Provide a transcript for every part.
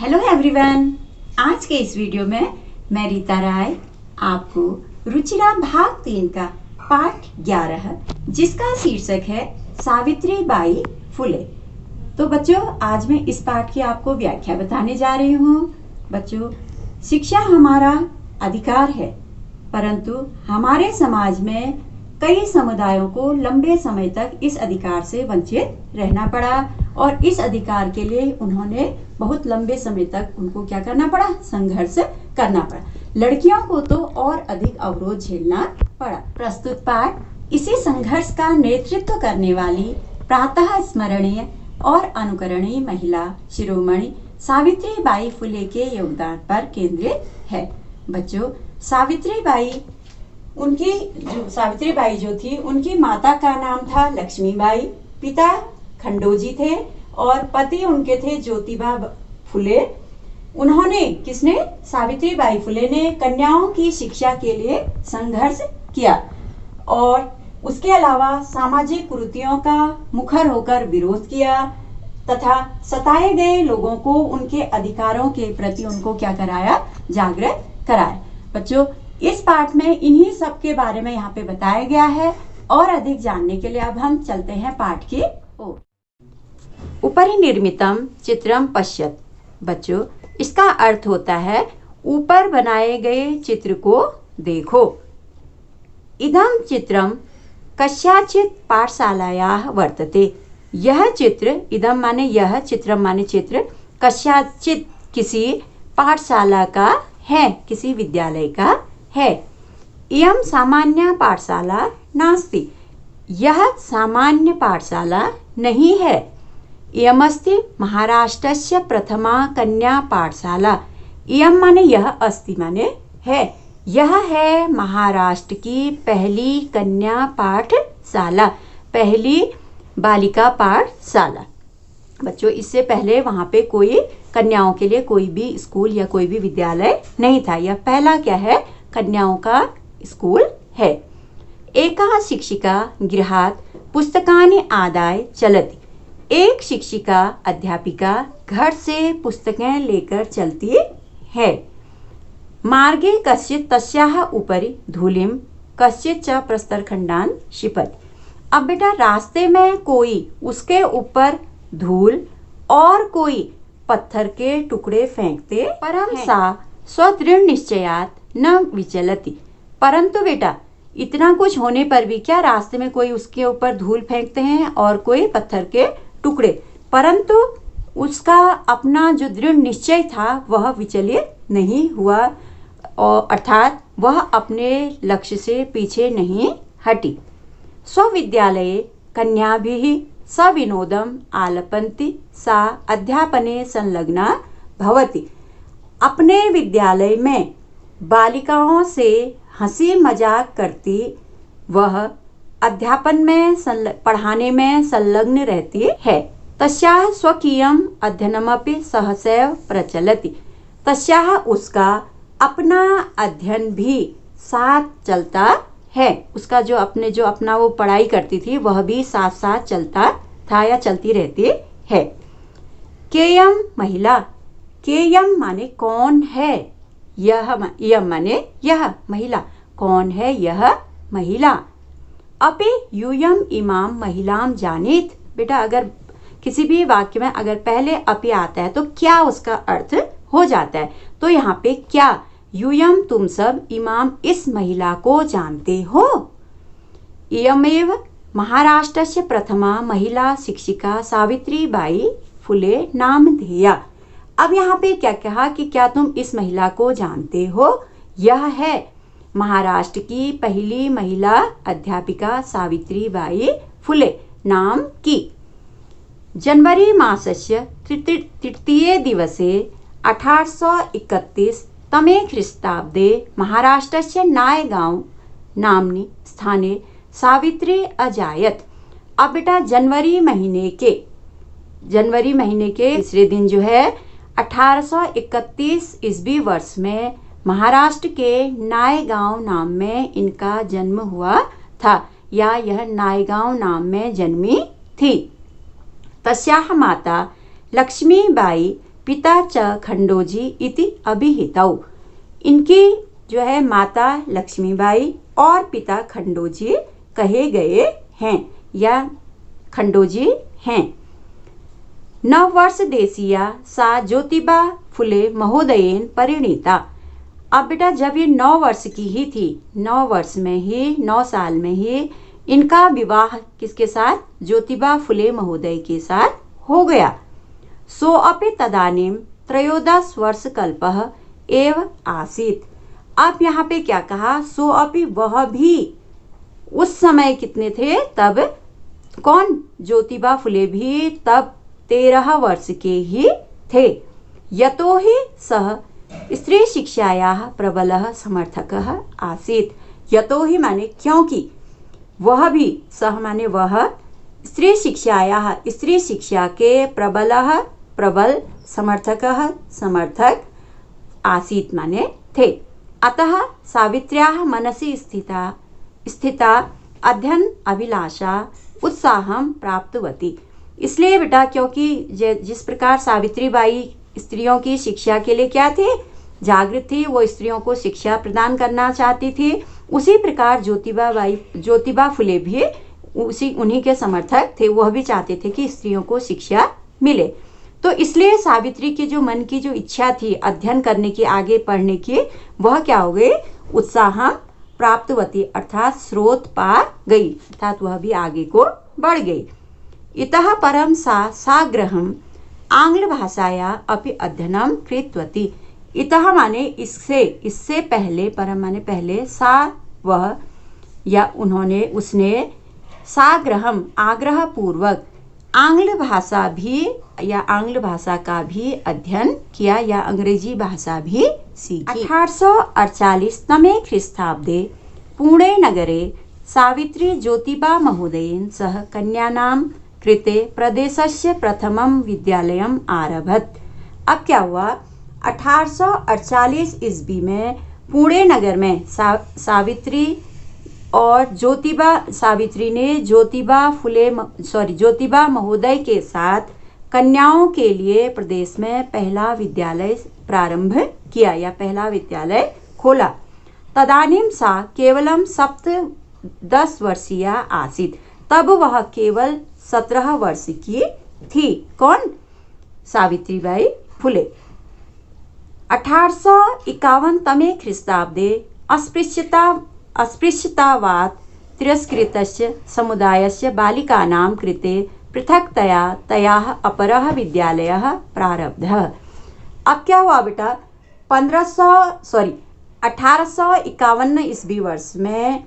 Hello everyone, आज के इस वीडियो में मैं रीता राय आपको रुचिरा भाग 3 का पाठ 11 जिसका शीर्षक है सावित्री बाई फुले। तो बच्चों, आज मैं इस पाठ की आपको व्याख्या बताने जा रही हूँ। बच्चों, शिक्षा हमारा अधिकार है, परंतु हमारे समाज में कई समुदायों को लंबे समय तक इस अधिकार से वंचित रहना पड़ा और इस अधिकार के लिए उन्होंने बहुत लंबे समय तक उनको क्या करना पड़ा, संघर्ष करना पड़ा। लड़कियों को तो और अधिक अवरोध झेलना पड़ा। प्रस्तुत पाठ इसी संघर्ष का नेतृत्व करने वाली प्रातः स्मरणीय और अनुकरणीय महिला शिरोमणि सावित्री बाई फुले के योगदान पर केंद्रित है। बच्चों, सावित्री बाई जो थी, उनकी माता का नाम था लक्ष्मीबाई, पिता खंडोजी थे और पति उनके थे ज्योतिबा फुले। सावित्री बाई फुले ने कन्याओं की शिक्षा के लिए संघर्ष किया और उसके अलावा सामाजिक कुरीतियों का मुखर होकर विरोध किया तथा सताए गए लोगों को उनके अधिकारों के प्रति उनको क्या कराया, जागृत कराया। बच्चों, इस पाठ में इन्हीं सब के बारे में यहाँ पे बताया गया है और अधिक जानने के लिए अब हम चलते हैं पाठ की ओर। उपरि निर्मितम चित्रम पश्यत। बच्चों, इसका अर्थ होता है ऊपर बनाए गए चित्र को देखो। इदम चित्रम कस्याचित पाठशालायाः वर्तते। यह चित्र, इदम माने यह, चित्रम माने चित्र, कस्याचित किसी पाठशाला का है, किसी विद्यालय का है। इयं सामान्य पाठशाला नास्ति। यह सामान्य पाठशाला नहीं है। इयमस्ति महाराष्ट्रस्य प्रथमा कन्या पाठशाला। इयं माने यह, अस्ति माने है। यह है महाराष्ट्र की पहली कन्या पाठशाला, पहली बालिका पाठशाला। बच्चों, इससे पहले वहाँ पे कोई कन्याओं के लिए कोई भी स्कूल या कोई भी विद्यालय नहीं था। यह पहला क्या है, कन्याओं का स्कूल है। एका शिक्षिका गृहात् पुस्तकानि आदाय चलति। एक शिक्षिका, अध्यापिका घर से पुस्तकें लेकर चलती है। मार्गे कश्चित् तस्याः उपरि धूलिं कश्चित् च प्रस्तरखण्डान् क्षिपति। अब बेटा, रास्ते में कोई उसके ऊपर धूल और कोई पत्थर के टुकड़े फेंकते, परम सा स्वदृढ़ निश्चयात् न विचलति। परंतु बेटा, इतना कुछ होने पर भी क्या, रास्ते में कोई उसके ऊपर धूल फेंकते हैं और कोई पत्थर के टुकड़े, परंतु उसका अपना जो दृढ़ निश्चय था वह विचलित नहीं हुआ, और अर्थात वह अपने लक्ष्य से पीछे नहीं हटी। स्वविद्यालये कन्याभिः सविनोदम् आलपन्ति सा अध्यापने संलग्ना भवति। अपने विद्यालय में बालिकाओं से हंसी मजाक करती वह अध्यापन में पढ़ाने में संलग्न रहती है। तस्याः स्वकीयम् अध्ययनमपि सहसैव प्रचलति। तस्याः उसका अपना अध्ययन भी साथ चलता है। उसका जो अपना वो पढ़ाई करती थी वह भी साथ साथ चलता था या चलती रहती है। केयम महिला। केयम माने कौन है, यम माने यह महिला, कौन है यह महिला। अपि यूयम इमाम महिलाम जानीत। बेटा, अगर किसी भी वाक्य में अगर पहले अपि आता है तो क्या उसका अर्थ हो जाता है। तो यहाँ पे क्या, यूयम तुम सब, इमाम इस महिला को जानते हो। इयमेव महाराष्ट्रस्य प्रथमा महिला शिक्षिका सावित्री बाई फुले नामधेया। अब यहाँ पे क्या कहा कि क्या तुम इस महिला को जानते हो। यह है महाराष्ट्र की पहली महिला अध्यापिका सावित्री बाई फुले नाम की। जनवरी मासस्य तृतीये दिवसे 1831 तमे ख्रीस्ताब्दे महाराष्ट्रस्य नायगांव नाम्नि स्थाने सावित्री अजायत। अब बेटा, जनवरी महीने के तीसरे दिन जो है 1831 ईस्वी वर्ष में महाराष्ट्र के नायगांव नाम में इनका जन्म हुआ था, या यह नायगांव नाम में जन्मी थी। तस्याः माता लक्ष्मीबाई पिता च खंडोजी इति अभिहितौ। इनकी जो है माता लक्ष्मीबाई और पिता खंडोजी कहे गए हैं या खंडोजी हैं। नववर्ष देशीया सा ज्योतिबा फुले महोदयेन परिणीता। अब बेटा जब ये 9 वर्ष की ही थी, 9 वर्ष में ही, 9 साल में ही इनका विवाह किसके साथ? ज्योतिबा फुले महोदय के साथ हो गया। सो अपि तदानीम 13 वर्ष कल्पः एव आसीत। अब यहाँ पे क्या कहा? सो अपि वह भी उस समय कितने थे? तब कौन? ज्योतिबा फुले भी तब 13 वर्ष के ही थे। यतो ही सह स्त्री शिक्षायाः प्रबलः समर्थकः आसीत। यतो ही माने क्योंकि, वह भी, सह माने वह, स्त्री शिक्षायाः स्त्री शिक्षा के प्रबलः प्रबल, समर्थकः समर्थक, आसीत माने थे। अतः सावित्र्याः मनसि स्थिता अध्ययन अभिलाषा उत्साहं प्राप्तवती। इसलिए बेटा क्योंकि जिस प्रकार सावित्री बाई स्त्रियों की शिक्षा के लिए क्या थे? जागृत थी, वो स्त्रियों को शिक्षा प्रदान करना चाहती थी। उसी प्रकार ज्योतिबा फुले भी उन्हीं के समर्थक थे। वह भी चाहते थे कि स्त्रियों को शिक्षा मिले। तो इसलिए सावित्री के जो मन की जो इच्छा थी अध्ययन करने की, आगे पढ़ने की, वह क्या हो गई? उत्साह प्राप्तवती, अर्थात स्रोत पा गई, अर्थात वह भी आगे को बढ़ गई। इतः परम सा साग्रहम आंग्ल भाषाया अपि अध्ययनम कृतवती। इतः माने इससे पहले, परम माने पहले, सा वह या उन्होंने, उसने, साग्रहम आग्रह पूर्वक आंग्ल भाषा भी या आंग्ल भाषा का भी अध्ययन किया या अंग्रेजी भाषा भी सीखी। 1848 ख्रीस्ताब्दे पुणे नगरे सावित्री ज्योतिबा महोदयेन सह कन्यानां कृते प्रदेशस्य प्रथमं विद्यालयम् आरभत। अब क्या हुआ? 1848 ईस्वी में पुणे नगर में सावित्री ने ज्योतिबा महोदय के साथ कन्याओं के लिए प्रदेश में पहला विद्यालय प्रारंभ किया या पहला विद्यालय खोला। तदानीम सा केवलम 10 वर्षीय आसीत। तब वह केवल 17 वर्ष की थी। कौन? सावित्रीबाई फुले। 1851 ख्रीस्ताब्दे अस्पृश्यतावाद तिरस्कृतस्य समुदायस्य बालिकानां कृते पृथक्तया तयाः अपरः विद्यालयः प्रारब्धः। अब क्या हुआ बेटा? 1851 ईस्वी वर्ष में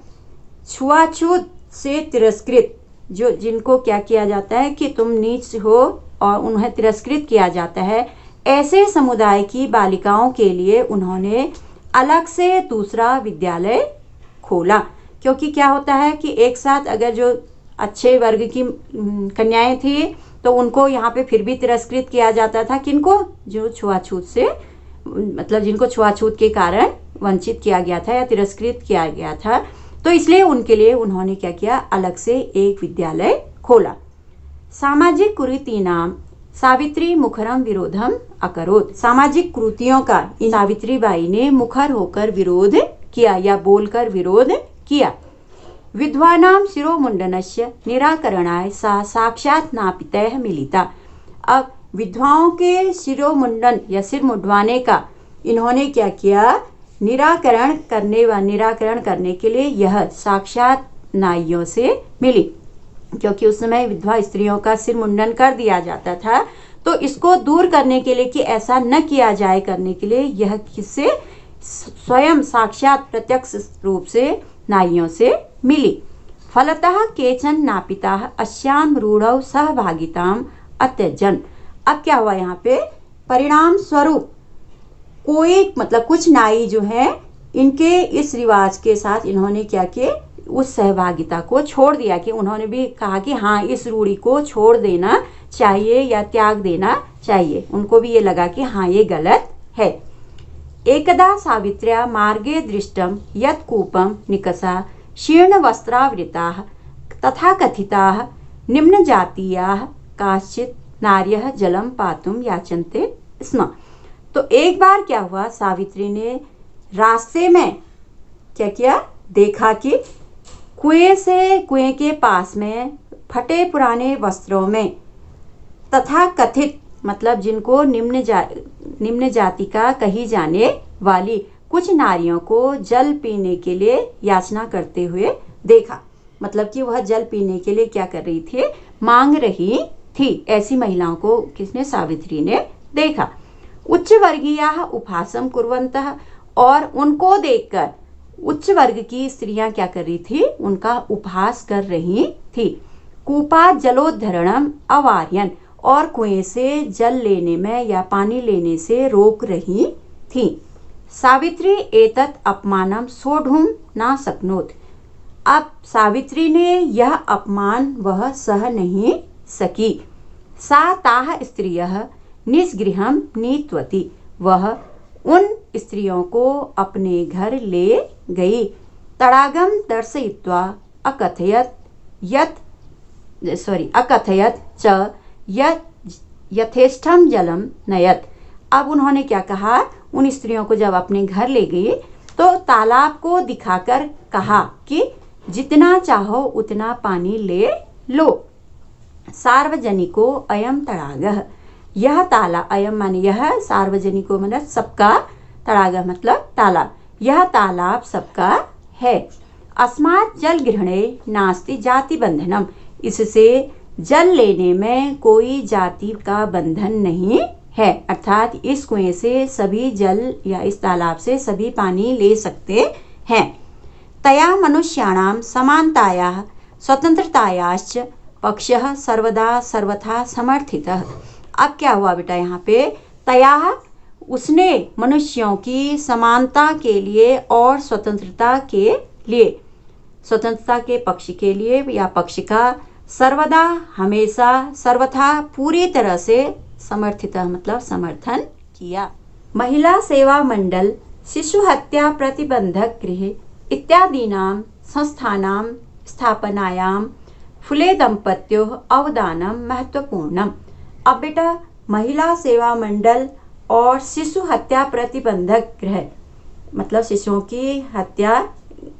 छुआछूत से तिरस्कृत, जो जिनको क्या किया जाता है कि तुम नीच हो और उन्हें तिरस्कृत किया जाता है, ऐसे समुदाय की बालिकाओं के लिए उन्होंने अलग से दूसरा विद्यालय खोला। क्योंकि क्या होता है कि एक साथ अगर जो अच्छे वर्ग की कन्याएं थी तो उनको यहाँ पे फिर भी तिरस्कृत किया जाता था। किनको? जो छुआछूत से, मतलब जिनको छुआछूत के कारण वंचित किया गया था या तिरस्कृत किया गया था, तो इसलिए उनके लिए उन्होंने क्या किया? अलग से एक विद्यालय खोला। सामाजिक कुरीतीनाम सावित्री मुखरम विरोधम अकरोत। सामाजिक कुरीतियों का सावित्रीबाई ने मुखर होकर विरोध किया या बोलकर विरोध किया। विद्वानां शिरोमुंडनस्य निराकरणाय सा साक्षात नापितः मिलिता। अब विधवाओं के शिरोमुंडन या सिर मुंडवाने का इन्होंने क्या किया? निराकरण करने के लिए यह साक्षात नाइयों से मिली। क्योंकि उस समय विधवा स्त्रियों का सिर मुंडन कर दिया जाता था, तो इसको दूर करने के लिए कि ऐसा न किया जाए करने के लिए यह किससे? स्वयं साक्षात प्रत्यक्ष रूप से नाइयों से मिली। फलतः केचन नापिताः अस्याम रूढ़ौ सहभागिताम अत्यजन। अब क्या हुआ यहाँ पे? परिणाम स्वरूप कोई, मतलब कुछ नाई जो है, इनके इस रिवाज के साथ इन्होंने क्या किया? उस सहभागिता को छोड़ दिया। कि उन्होंने भी कहा कि हाँ, इस रूढ़ी को छोड़ देना चाहिए या त्याग देना चाहिए। उनको भी ये लगा कि हाँ, ये गलत है। एकदा सावित्र्या मार्गे दृष्टम यत् कूपम निकषा शीर्ण वस्त्रावृताः तथा कथिताः निम्न जातीयाः काश्चित् नार्यः जलं पातुं याचन्ते स्म। तो एक बार क्या हुआ, सावित्री ने रास्ते में क्या किया, देखा कि कुएं के पास में फटे पुराने वस्त्रों में तथा कथित मतलब जिनको निम्न जाति का कही जाने वाली कुछ नारियों को जल पीने के लिए याचना करते हुए देखा। मतलब कि वह जल पीने के लिए क्या कर रही थी, मांग रही थी। ऐसी महिलाओं को किसने, सावित्री ने देखा। उच्च वर्गीय उपहासम कुर्वन्तः, और उनको देखकर उच्च वर्ग की स्त्रियां क्या कर रही थी, उनका उपहास कर रही थी। कूपा जलोद्धरणम अवार्यन, और कुएं से जल लेने में या पानी लेने से रोक रही थी। सावित्री एतत् अपमानम सोढुम ना शक्नोत, अब सावित्री ने यह अपमान वह सह नहीं सकी। सा ताः स्त्रियः निस्गृहं नीतवती, वह उन स्त्रियों को अपने घर ले गई। तडागम दर्शयित्वा अकथयत च यथेष्टम जलम नयत, अब उन्होंने क्या कहा, उन स्त्रियों को जब अपने घर ले गई तो तालाब को दिखाकर कहा कि जितना चाहो उतना पानी ले लो। सार्वजनिको अयम तडागः, यह तालाब, अयम माने यह, सार्वजनिको मतलब सबका, तडागः मतलब तालाब, यह तालाब सबका है। अस्मात् जल ग्रहणे नास्ति जाति बंधनम, इससे जल लेने में कोई जाति का बंधन नहीं है, अर्थात इस कुएं से सभी जल या इस तालाब से सभी पानी ले सकते हैं। तया मनुष्याणाम समानतायाः स्वतंत्रतायाश्च पक्षः सर्वदा सर्वथा समर्थितः। अब क्या हुआ बेटा, यहाँ पे तया, उसने मनुष्यों की समानता के लिए और स्वतंत्रता के लिए, स्वतंत्रता के पक्ष के लिए या पक्ष का, सर्वदा हमेशा, सर्वथा पूरी तरह से, समर्थित मतलब समर्थन किया। महिला सेवा मंडल, शिशु हत्या प्रतिबंधक गृह इत्यादीनां संस्थानां स्थापनायां फुले दंपत्योः अवदानम महत्वपूर्णम। अब बेटा महिला सेवा मंडल और शिशु हत्या प्रतिबंधक गृह मतलब शिशुओं की हत्या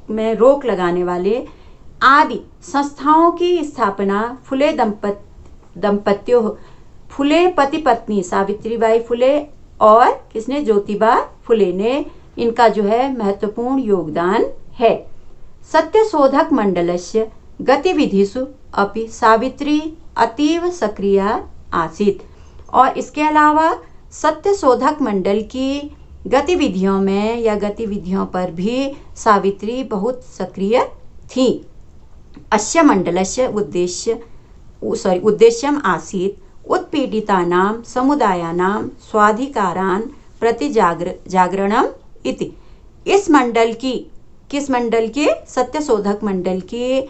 में रोक लगाने वाले आदि संस्थाओं की स्थापना फुले दंपत्यों, फुले पति पत्नी सावित्रीबाई फुले और किसने, ज्योतिबा फुले ने, इनका जो है महत्वपूर्ण योगदान है। सत्यशोधक मंडलस्य गतिविधिषु अपि सावित्री अतीव सक्रिय आसीत्, और इसके अलावा सत्यशोधक मंडल की गतिविधियों में या गतिविधियों पर भी सावित्री बहुत सक्रिय थी। अस्य मंडलस्य उद्देश्यम आसीत् उत्पीड़ितानां समुदायानां स्वाधिकारान् प्रति जागरणम इति। इस मंडल की, किस मंडल के, सत्यशोधक मंडल की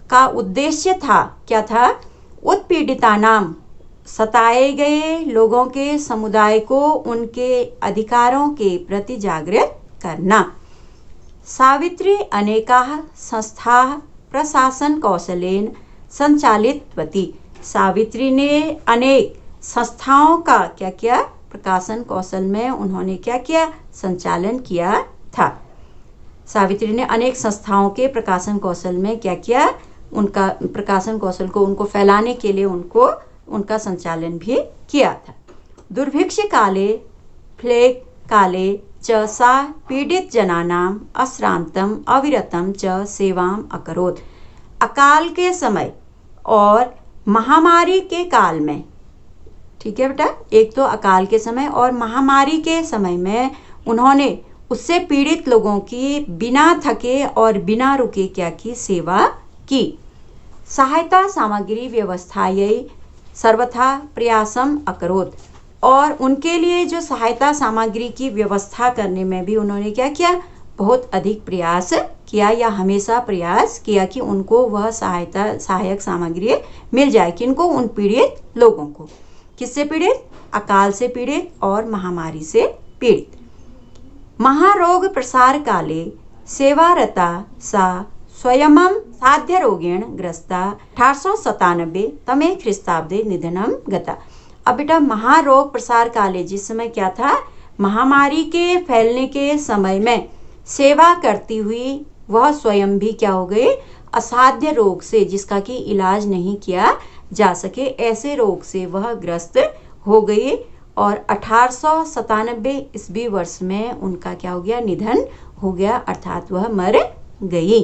का उद्देश्य था, क्या था, उत्पीड़ितानां, सताए गए लोगों के समुदाय को उनके अधिकारों के प्रति जागृत करना। सावित्री अनेकाः संस्थाः प्रशासन कौशलेन संचालितवती, सावित्री ने अनेक संस्थाओं का क्या किया, प्रकाशन कौशल में उन्होंने क्या किया, संचालन किया था। सावित्री ने अनेक संस्थाओं के प्रकाशन कौशल में क्या किया, उनका प्रकाशन कौशल को उनको फैलाने के लिए उनका संचालन भी किया था। दुर्भिक्ष काले प्लेग काले च सा पीड़ित जनानाम अश्रांतम अविरतम च सेवाम अकरोत्। अकाल के समय और महामारी के काल में, ठीक है बेटा, एक तो अकाल के समय और महामारी के समय में उन्होंने उससे पीड़ित लोगों की बिना थके और बिना रुके क्या की, सेवा की। सहायता सामग्री व्यवस्थायै सर्वथा प्रयासम अकरोत्, और उनके लिए जो सहायता सामग्री की व्यवस्था करने में भी उन्होंने क्या किया, बहुत अधिक प्रयास किया या हमेशा प्रयास किया कि उनको वह सहायक सामग्री मिल जाए, किनको, उन पीड़ित लोगों को। किससे पीड़ित, अकाल से पीड़ित और महामारी से पीड़ित। महारोग प्रसार काले सेवारता सा स्वयं साध्य रोगेण ग्रस्ता 1897 तमे ख्रीस्ताब्दे निधनम गता। अब बेटा महारोग प्रसार काले, जिस समय क्या था, महामारी के फैलने के समय में सेवा करती हुई वह स्वयं भी क्या हो गए, असाध्य रोग से, जिसका कि इलाज नहीं किया जा सके, ऐसे रोग से वह ग्रस्त हो गई और 1897 ईस्वी वर्ष में उनका क्या हो गया, निधन हो गया, अर्थात वह मर गई।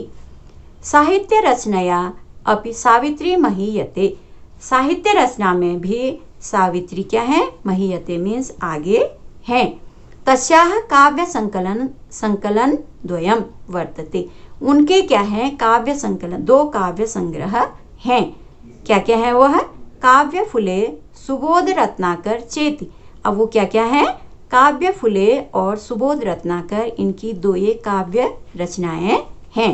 साहित्य रचनाया अपि सावित्री महीयते, साहित्य रचना में भी सावित्री क्या है, महीयते मीन्स आगे हैं। तस्याः काव्य संकलन द्वयम वर्तते, उनके क्या है, काव्य संकलन, 2 काव्य संग्रह हैं। क्या क्या है वह, काव्य फुले सुबोध रत्नाकर चेती, अब वो क्या क्या है, काव्य फुले और सुबोध रत्नाकर, इनकी 2 काव्य रचनाएं हैं।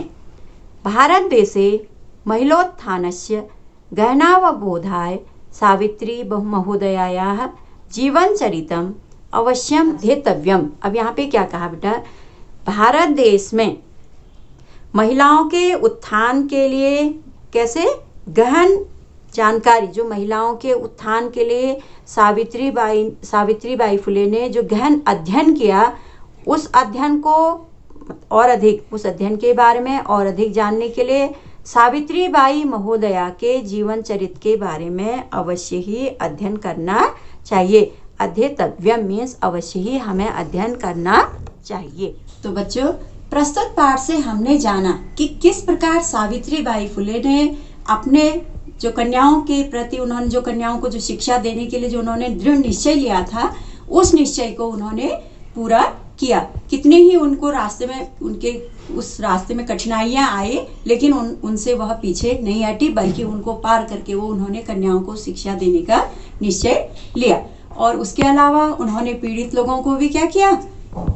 भारत देशे महिलोत्थानस्य गहनावबोधाय सावित्री महोदयायाः जीवन चरितम अवश्यम धेतव्यम। अब यहाँ पे क्या कहा बेटा, भारत देश में महिलाओं के उत्थान के लिए कैसे गहन जानकारी, जो महिलाओं के उत्थान के लिए सावित्रीबाई फुले ने जो गहन अध्ययन किया, उस अध्ययन को और अधिक, उस अध्ययन के बारे में और अधिक जानने के लिए सावित्रीबाई महोदया के जीवन चरित्र के बारे में अवश्य ही अध्ययन करना चाहिए। अध्येतव्यम मीन्स अवश्य ही हमें अध्ययन करना चाहिए। तो बच्चों, प्रस्तुत पाठ से हमने जाना कि किस प्रकार सावित्रीबाई फुले ने अपने जो कन्याओं के प्रति, उन्होंने जो कन्याओं को जो शिक्षा देने के लिए जो उन्होंने दृढ़ निश्चय लिया था, उस निश्चय को उन्होंने पूरा किया। कितने ही उनको रास्ते में, उनके उस रास्ते में कठिनाइयां आए, लेकिन उनसे वह पीछे नहीं हटी, बल्कि उनको पार करके वो उन्होंने कन्याओं को शिक्षा देने का निश्चय लिया। और उसके अलावा उन्होंने पीड़ित लोगों को भी क्या किया,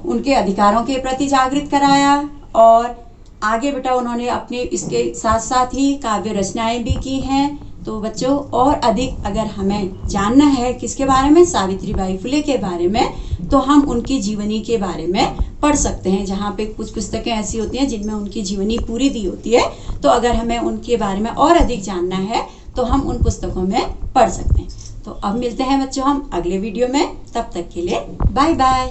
उनके अधिकारों के प्रति जागृत कराया। और आगे बेटा उन्होंने अपने इसके साथ साथ ही काव्य रचनाएं भी की हैं। तो बच्चों, और अधिक अगर हमें जानना है किसके बारे में, सावित्रीबाई फुले के बारे में, तो हम उनकी जीवनी के बारे में पढ़ सकते हैं, जहाँ पे कुछ पुस्तकें ऐसी होती हैं जिनमें उनकी जीवनी पूरी दी होती है। तो अगर हमें उनके बारे में और अधिक जानना है तो हम उन पुस्तकों में पढ़ सकते हैं। तो अब मिलते हैं बच्चों हम अगले वीडियो में, तब तक के लिए बाय बाय।